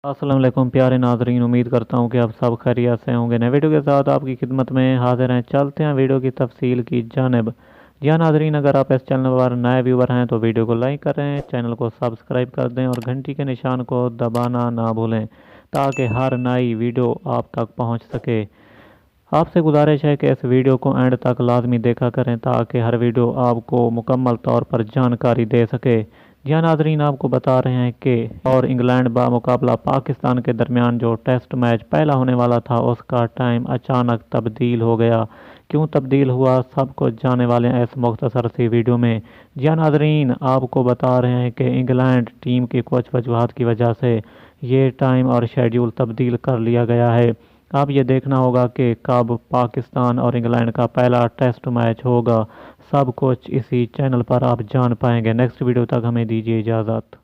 अस्सलाम वालेकुम प्यारे नाजरीन, उम्मीद करता हूँ कि आप सब खैरियत से होंगे। नए वीडियो के साथ आपकी खिदमत में हाजिर हैं। चलते हैं वीडियो की तफसील की जानिब। जी हाँ नाजरीन, अगर आप इस चैनल पर नए व्यूवर हैं तो वीडियो को लाइक करें, चैनल को सब्सक्राइब कर दें और घंटी के निशान को दबाना ना भूलें ताकि हर नई वीडियो आप तक पहुँच सके। आपसे गुजारिश है कि इस वीडियो को एंड तक लाजमी देखा करें ताकि हर वीडियो आपको मुकम्मल तौर पर जानकारी दे सके। जी हाँ नाजरीन, आपको बता रहे हैं कि और इंग्लैंड बा मुकाबला पाकिस्तान के दरमियान जो टेस्ट मैच पहला होने वाला था उसका टाइम अचानक तब्दील हो गया। क्यों तब्दील हुआ सब कुछ जाने वाले हैं इस मुख्तसर सी वीडियो में। जी हाँ नाजरीन, आपको बता रहे हैं कि इंग्लैंड टीम की कुछ वजूहत की वजह से ये टाइम और शेड्यूल तब्दील कर लिया गया है। अब ये देखना होगा कि कब पाकिस्तान और इंग्लैंड का पहला टेस्ट मैच होगा। सब कुछ इसी चैनल पर आप जान पाएंगे। नेक्स्ट वीडियो तक हमें दीजिए इजाज़त।